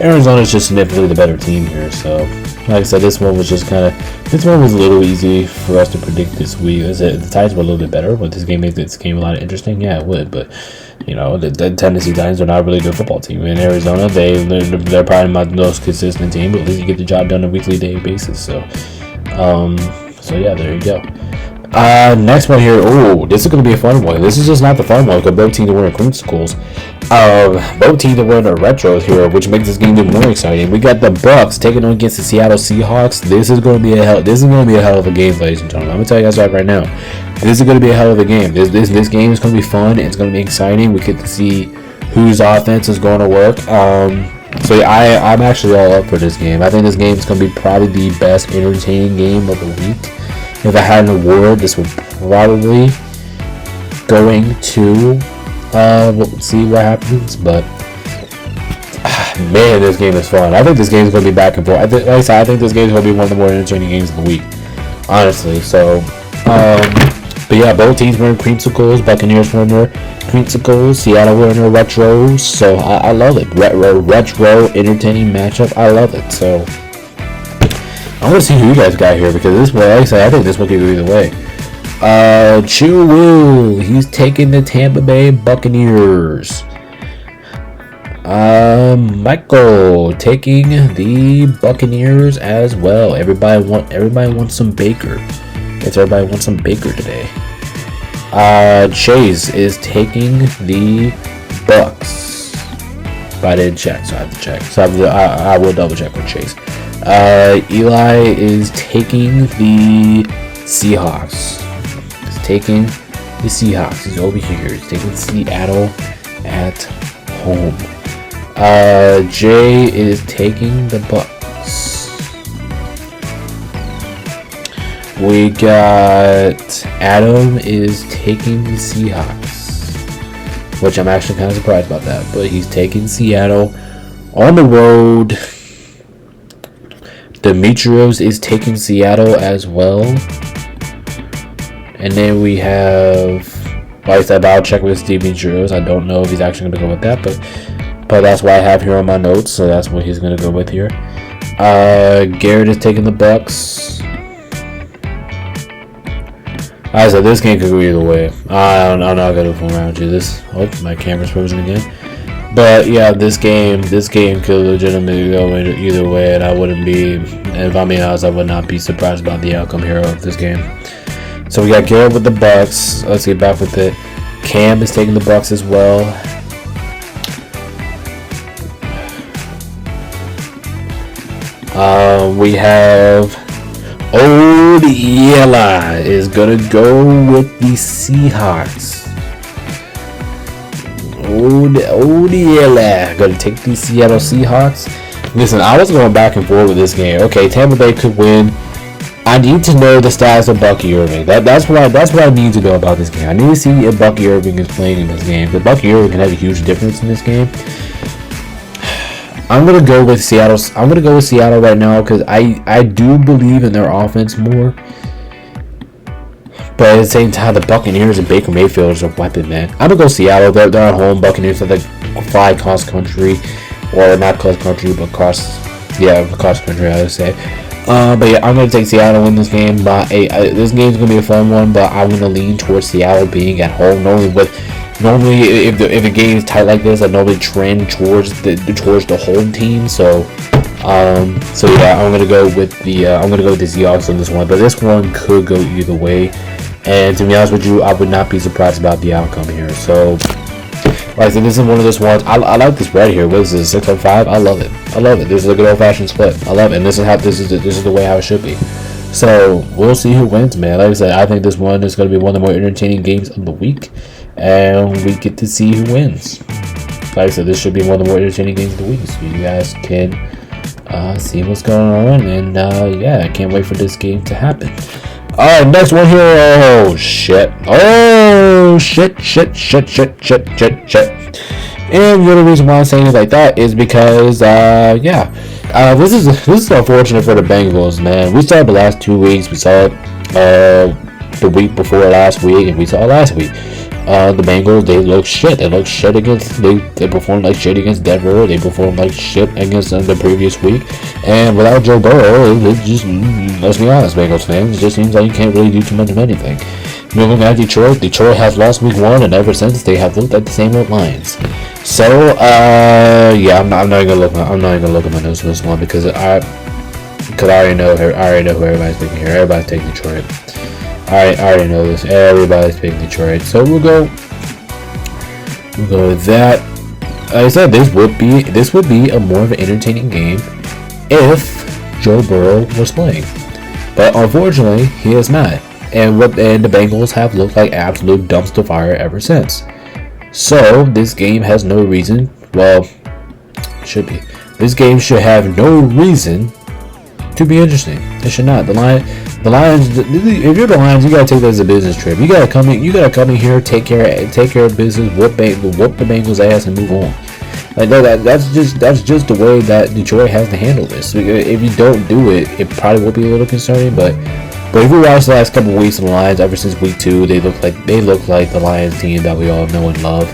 Arizona's just significantly the better team here. So, like I said, this one was a little easy for us to predict this week. The Titans were a little bit better. Would this game make this game a lot interesting? Yeah, it would. But the Tennessee Titans are not a really good football team. In Arizona, they're probably my most consistent team. But at least you get the job done on a weekly day basis. So yeah, there you go. Next one here. Oh, this is going to be a fun one. This is just not the fun one because both teams are wearing creamsicles. Both teams are wearing their retros here, which makes this game even more exciting. We got the Bucks taking on against the Seattle Seahawks. This is going to be a hell of a game, ladies and gentlemen. I'm going to tell you guys right now. This is going to be a hell of a game. This game is going to be fun. It's going to be exciting. We get to see whose offense is going to work. So yeah, I'm actually all up for this game. I think this game is going to be probably the best entertaining game of the week. If I had an award, this would probably going to we'll see what happens. But man, this game is fun. I think this game is going to be back and forth. I think this game is going to be one of the more entertaining games of the week, honestly. So, but yeah, both teams wearing creamsicles. Buccaneers wearing their creamsicles. Seattle wearing their retros. So I love it. Retro entertaining matchup. I love it. So I want to see who you guys got here because this one, like I said, I think this one could go either way. Chu Wu, he's taking the Tampa Bay Buccaneers. Michael taking the Buccaneers as well. Everybody wants some Baker. Guess everybody wants some Baker today. Chase is taking the Bucks. But I didn't check, so I have to check. So I will double check with Chase. Eli is taking the Seahawks. He's over here. He's taking Seattle at home. Jay is taking the Bucks. We got Adam is taking the Seahawks, which I'm actually kind of surprised about that. But he's taking Seattle on the road. Demetrios is taking Seattle as well. And then we have, like I said, I'll check with Demetrios. I don't know if he's actually going to go with that, but that's what I have here on my notes, so that's what he's going to go with here. Garrett is taking the Bucks. Like I said, this game could go either way. I'm not going to fool around with you. My camera's frozen again. But yeah, this game could legitimately go either way, and if I'm being honest, I would not be surprised about the outcome here of this game. So we got Garrett with the Bucks. Let's get back with it. Cam is taking the Bucks as well. We have Odiela is gonna go with the Seahawks. Odiela gonna take the Seattle Seahawks. Listen, I was going back and forth with this game. Okay, Tampa Bay could win. I need to know the status of Bucky Irving. That's what I need to know about this game. I need to see if Bucky Irving is playing in this game. Because Bucky Irving can have a huge difference in this game. I'm gonna go with Seattle. I'm gonna go with Seattle right now because I do believe in their offense more. But at the same time, the Buccaneers and Baker Mayfield is a weapon, man. I'm gonna go Seattle. They're at home. Buccaneers have to fly cross country, or not cross country, but cross country, I would say. But yeah, I'm going to take Seattle in this game. But this game's going to be a fun one, but I'm going to lean towards Seattle being at home. Normally, if the game is tight like this, I normally trend towards the home team. So So yeah, I'm gonna go with the Seahawks on this one, but this one could go either way. And to be honest with you, I would not be surprised about the outcome here. So, like I said, this is one of those ones. I like this right here. What is this? 605. I love it. I love it. This is a good old-fashioned split. I love it. And this is the way how it should be. So we'll see who wins, man. Like I said, I think this one is going to be one of the more entertaining games of the week, and we get to see who wins. Like I said, this should be one of the more entertaining games of the week, so you guys can see what's going on. And yeah, I can't wait for this game to happen. Alright, next one here. Oh shit. Oh shit. And the only reason why I'm saying it like that is because this is unfortunate for the Bengals, man. We saw it the last 2 weeks. We saw it the week before last week, and we saw it last week. The Bengals, they look shit. They look shit against. They performed like shit against Denver. They performed like shit against them the previous week. And without Joe Burrow, it just, let's be honest, Bengals fans, it just seems like you can't really do too much of anything. Moving at Detroit, Detroit has lost week 1, and ever since they have looked at the same old Lions. So yeah, I'm not even gonna look at my notes for this one because I already know who everybody's picking here. Everybody's taking Detroit. I already know this. Everybody's picking Detroit. So we'll go with that. Like I said, this would be a more of an entertaining game if Joe Burrow was playing. But unfortunately, he is not. And the Bengals have looked like absolute dumpster fire ever since. So this game has no reason. Well, should be. This game should have no reason to be interesting. It should not. The Lions. If you're the Lions, you gotta take that as a business trip. You gotta come in here, take care of business, whoop the Bengals' ass, and move on. Like that's just the way that Detroit has to handle this. If you don't do it, it probably will be a little concerning. But if you watch the last couple of weeks of the Lions, ever since week 2, they look like the Lions team that we all know and love.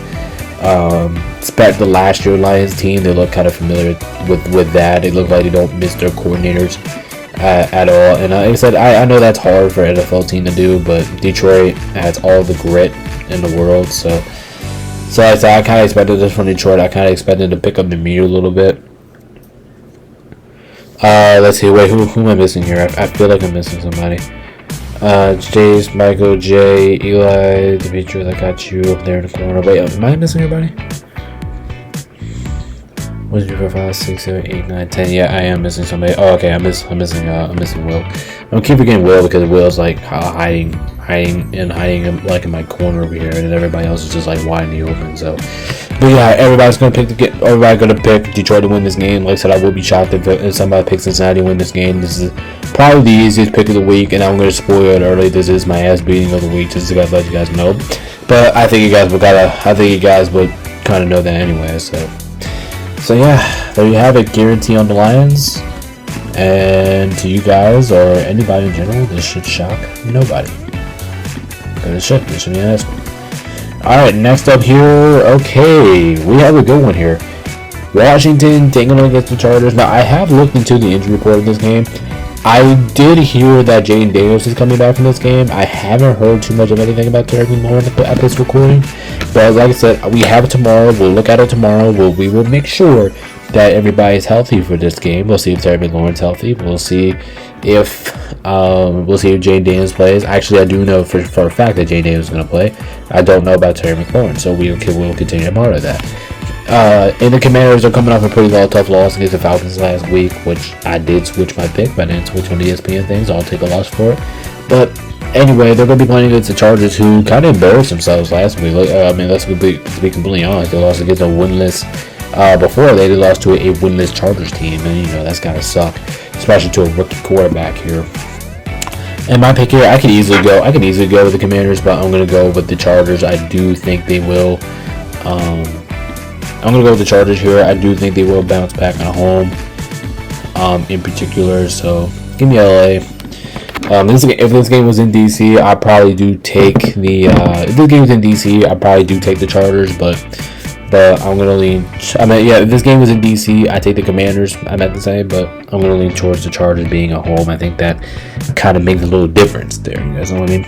Expect the last year Lions team, they look kind of familiar with that. They look like they don't miss their coordinators at all. And like I said, I know that's hard for an NFL team to do, but Detroit has all the grit in the world. So like I said, I kind of expected this from Detroit. I kind of expected to pick up the meter a little bit. Let's see. Wait, who am I missing here? I feel like I'm missing somebody. Jace, Michael, Jay, Eli, Demetrius, I got you up there in the corner. Wait, am I missing anybody? 1, 2, 3, 4, 5, 6, 7, 8, 9, 10. Yeah, I am missing somebody. Oh, okay, I'm missing Will. I'm keep forgetting Will because Will's like hiding like in my corner over here, and everybody else is just like wide in the open. So, but yeah, everybody's gonna pick Detroit to win this game. Like I said, I will be shocked if somebody picks Cincinnati to win this game. This is probably the easiest pick of the week, and I'm gonna spoil it early. This is my ass beating of the week, just to let you guys know. But I think you guys would kind of know that anyway. So yeah, there you have it. Guarantee on the Lions. And to you guys or anybody in general, this should shock nobody. But it should be an ass. Alright, next up here, okay, we have a good one here. Washington taking on against the Chargers. Now, I have looked into the injury report of this game. I did hear that Jayden Daniels is coming back from this game. I haven't heard too much of anything about Terry Lawrence at this recording. But like I said, we have it tomorrow. We'll look at it tomorrow. We will make sure that everybody's healthy for this game. We'll see if Terry McLaurin's healthy. We'll see if Jayden Daniels plays. Actually, I do know for a fact that Jayden Daniels is going to play. I don't know about Terry McLaurin, so we'll continue to monitor that. And the Commanders are coming off a pretty tough loss against the Falcons last week, which I did switch my pick, but I didn't switch on the ESPN things. I'll take a loss for it. But anyway, they're going to be playing against the Chargers, who kind of embarrassed themselves last week. Let's be completely honest. They lost against a winless. Before they lost to a winless Chargers team, and that's gotta suck, especially to a rookie quarterback here. And my pick here, I could easily go with the Commanders, but I'm gonna go with the Chargers. I do think they will. I'm gonna go with the Chargers here. I do think they will bounce back at home, in particular. So give me LA. If this game was in DC, I probably do take the. If this game was in DC, I probably do take the Chargers, but I'm going to lean... if this game was in DC, I take the Commanders. I meant to say, but I'm going to lean towards the Chargers being at home. I think that kind of makes a little difference there. You guys know what I mean?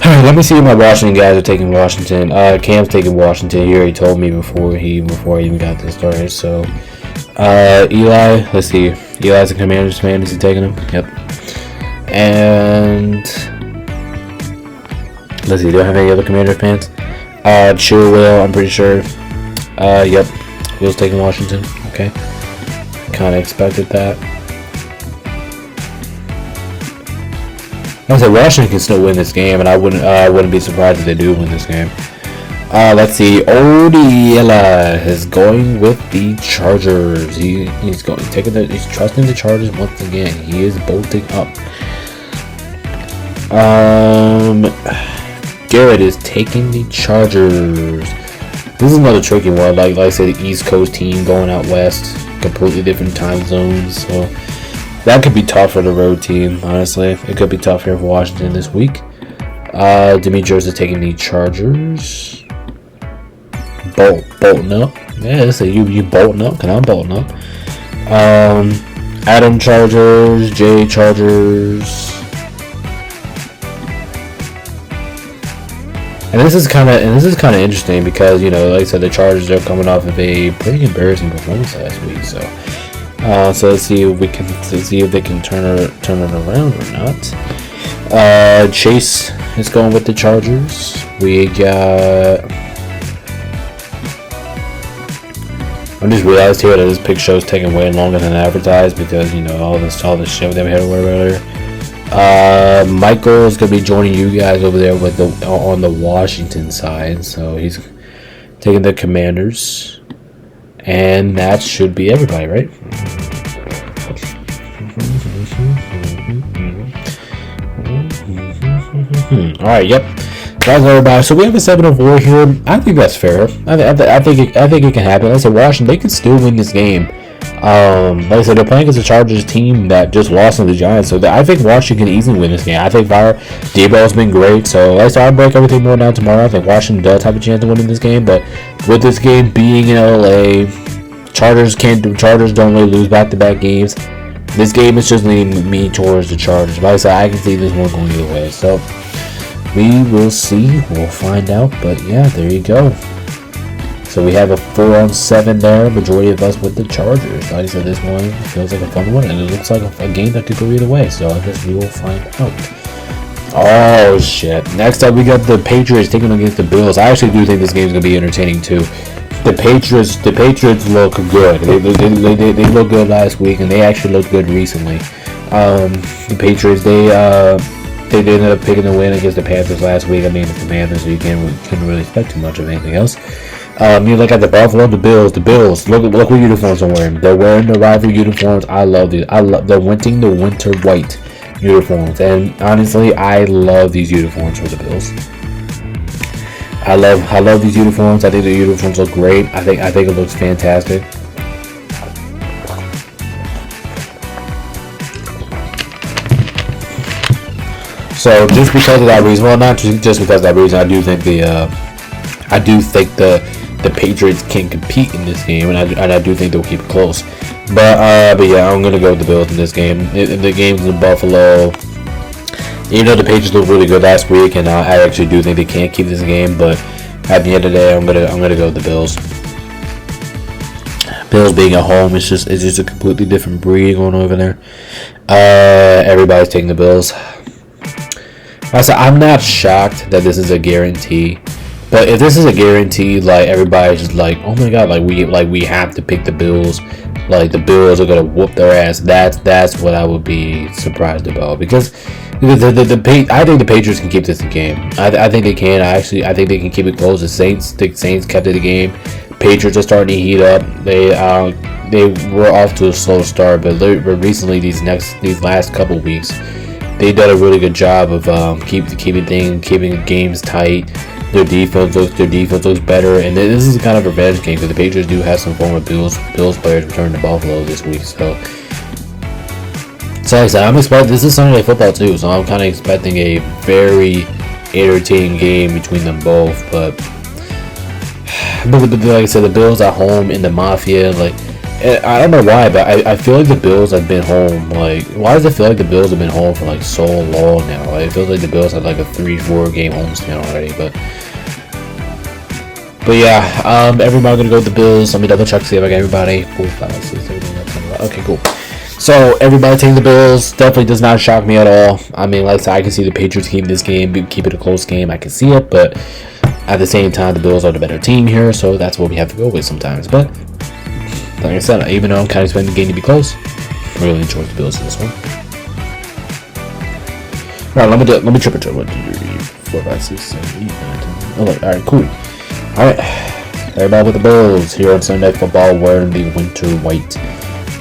Alright, let me see if my Washington guys are taking Washington. Cam's taking Washington. He already told me before he even got this started. So, Eli. Let's see. Eli's a Commanders fan. Is he taking him? Yep. And let's see. Do I have any other Commanders fans? Chill Will. I'm pretty sure. Yep. Will's taking Washington. Okay. Kind of expected that. I said Washington can still win this game, and I wouldn't be surprised if they do win this game. Let's see. Odiela is going with the Chargers. He's trusting the Chargers once again. He is bolting up. Garrett is taking the Chargers. This is another tricky one. Like I said, the East Coast team going out west, completely different time zones. So that could be tough for the road team. Honestly, it could be tough here for Washington this week. Demetrius is taking the Chargers. Bolting up. Yeah, so you bolting up, and I'm bolting up. Adam Chargers, Jay Chargers. And this is kind of interesting because, you know, like I said, the Chargers are coming off of a pretty embarrassing performance last week. So let's see if they can turn it around or not. Chase is going with the Chargers. We got. I just realized here that this pick show is taking way longer than advertised because, you know, all this shit that we had earlier. Michael is gonna be joining you guys over there with on the Washington side, so he's taking the Commanders, and that should be everybody, right? All right, yep. That's everybody. So we have a 7-4 here. I think that's fair. I think it can happen. Like I said, Washington, they can still win this game. Like I said, they're playing against a Chargers team that just lost to the Giants, so I think Washington can easily win this game. I think Debo's been great, so like I said, I'll break everything more down tomorrow. I think Washington does have a chance of winning this game, but with this game being in LA, Chargers don't really lose back-to-back games. This game is just leaning me towards the Chargers. But like I said, I can see this one going either way, so we will see. We'll find out, but yeah, there you go. So we have a 4-7 there. Majority of us with the Chargers. Like I said, this one feels like a fun one, and it looks like a game that could go either way. So I guess we will find out. Oh shit! Next up, we got the Patriots taking against the Bills. I actually do think this game is gonna be entertaining too. The Patriots look good. They looked good last week, and they actually looked good recently. The Patriots they ended up picking the win against the Panthers last week. I mean, the Commanders, so you couldn't really expect too much of anything else. You look at the Buffalo, the Bills. Look what uniforms they're wearing. They're wearing the rival uniforms. I love these. They're winning the winter white uniforms, and honestly, I love these uniforms for the Bills. I love these uniforms. I think the uniforms look great. I think it looks fantastic. So just because of that reason, well, not just because of that reason, I do think the Patriots can compete in this game, and I do think they'll keep it close. But yeah, I'm gonna go with the Bills in this game. The game's in Buffalo. You know, the Patriots looked really good last week, and I actually do think they can keep this game. But at the end of the day, I'm gonna go with the Bills. Bills being at home, it's just a completely different breed going over there. Everybody's taking the Bills. I said I'm not shocked that this is a guarantee. But if this is a guarantee, like everybody's just like, oh my god, we have to pick the Bills, like the Bills are gonna whoop their ass. That's what I would be surprised about because I think the Patriots can keep this in game. I think they can. I think they can keep it close. The Saints kept it a game. Patriots are starting to heat up. They were off to a slow start, but recently these last couple weeks, they did a really good job of keeping games tight. Their defense looks better, and this is kind of a revenge game because the Patriots do have some former Bills players returning to Buffalo this week. So like I said, I'm expecting this is Sunday Night Football too, so I'm kind of expecting a very entertaining game between them both. But like I said, the Bills at home in the Mafia, like I don't know why, but I feel like the Bills have been home. Like, why does it feel like the Bills have been home for like so long now? Like, it feels like the Bills have like a 3-4 game homestand already. But But yeah, everybody gonna go with the Bills. Let me double check to see if I got everybody. 4, 5, 6, 7, 8, 9, 10, 11. Okay, cool. So everybody taking the Bills definitely does not shock me at all. I mean, like I said, I can see the Patriots keep this game, keep it a close game. I can see it, but at the same time, the Bills are the better team here, so that's what we have to go with sometimes. But like I said, even though I'm kind of expecting the game to be close, I really enjoyed the Bills in this one. All right, let me triple check. 1, 2, 3, 4, 5, 6, 7, 8, 9, 10. All right, cool. All right, everybody with the Bills here on Sunday Night Football wearing the winter white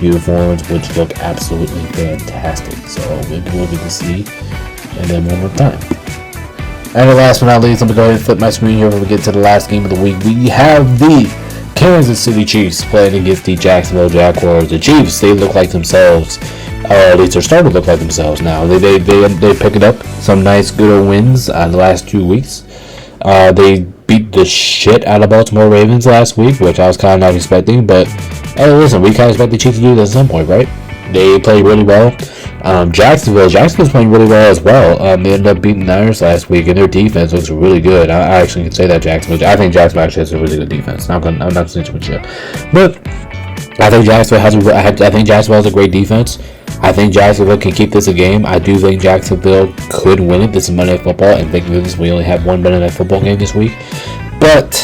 uniforms, which look absolutely fantastic. So we'll get to see. And then one more time. And the last but not least, let me go ahead and flip my screen here when we get to the last game of the week. We have the Kansas City Chiefs playing against the Jacksonville Jaguars. The Chiefs, they look like themselves. Or at least they're starting to look like themselves now. They picked up some nice good wins the last 2 weeks. They beat the shit out of Baltimore Ravens last week, which I was kind of not expecting, but hey, listen, we kind of expect the Chiefs to do this at some point, right? They played really well. Jacksonville's playing really well as well. They ended up beating the Niners last week, and their defense looks really good. I actually can say that I think Jacksonville actually has a really good defense. I'm not snitching with you, but I think Jacksonville has a great defense. I think Jacksonville can keep this a game. I do think Jacksonville could win it. This is Monday Night Football, and thank goodness we only have one Monday Night Football game this week. But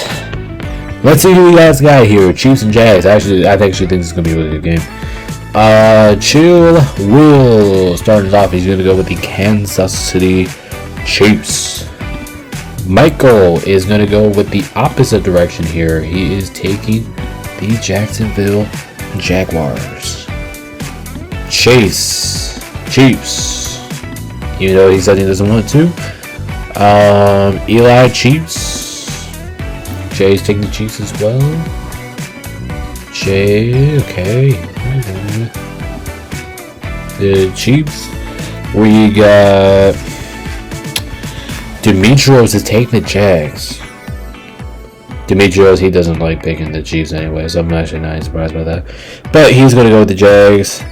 let's see who we guys got here. Chiefs and Jags. I actually think this is going to be a really good game. Chill Will starting us off. He's going to go with the Kansas City Chiefs. Michael is going to go with the opposite direction here. He is taking the Jacksonville Jaguars. Chase Chiefs, even though he said he doesn't want to. Eli Chiefs. Jay's taking the Chiefs as well. Jay, okay. The Chiefs. We got Demetrios is taking the Jags. Demetrios, he doesn't like picking the Chiefs anyway, so I'm actually not surprised by that. But he's going to go with the Jags.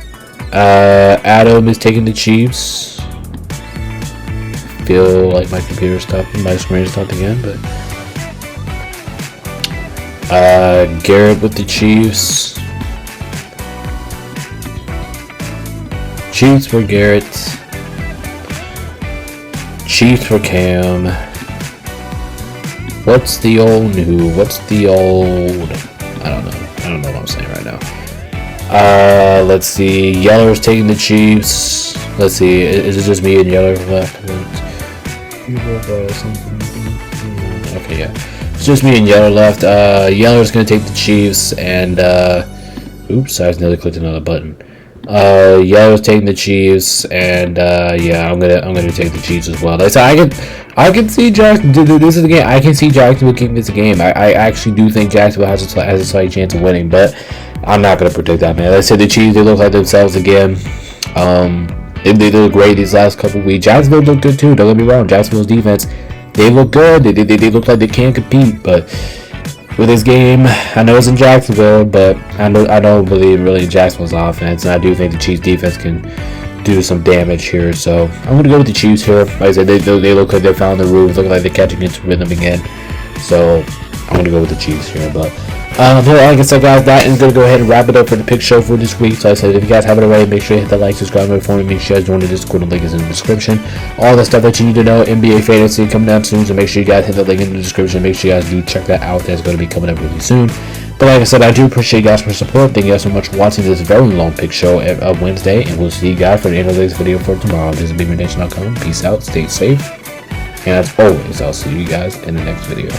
Adam is taking the Chiefs. Feel like my computer stopped, my screen stopped again, but Garrett with the Chiefs. Chiefs for Garrett. Chiefs for Cam. What's the old new? I don't know what I'm saying right now. Let's see. Yeller's taking the Chiefs. Let's see. Is it just me and Yeller left? Okay, yeah. It's just me and Yeller left. Yeller's gonna take the Chiefs, and oops, I accidentally clicked another button. Yeller's taking the Chiefs, and yeah, I'm gonna take the Chiefs as well. Like, so I can see Jackson. This is the game. I can see Jacksonville keeping this game. I actually do think Jacksonville has a slight chance of winning, but I'm not gonna predict that, man. Like I said, the Chiefs, they look like themselves again. They look great these last couple weeks. Jacksonville looked good too. Don't get me wrong. Jacksonville's defense, they look good. They look like they can compete. But with this game, I know it's in Jacksonville, but I don't believe really in Jacksonville's offense, and I do think the Chiefs defense can do some damage here. So I'm gonna go with the Chiefs here. Like I said, they look like they found the groove. Look like they're catching its rhythm again. So I'm gonna go with the Chiefs here, but. Like I said, guys, that is going to go ahead and wrap it up for the pick show for this week. So I said, if you guys haven't already, make sure you hit that like, subscribe button for me. Make sure you guys join the Discord. The link is in the description. All the stuff that you need to know, NBA fantasy coming down soon. So make sure you guys hit the link in the description. Make sure you guys do check that out. That's going to be coming up really soon. But like I said, I do appreciate you guys for support. Thank you guys so much for watching this very long pick show of Wednesday. And we'll see you guys for the analytics video for tomorrow. This is BigManNation.com. Peace out. Stay safe. And as always, I'll see you guys in the next video.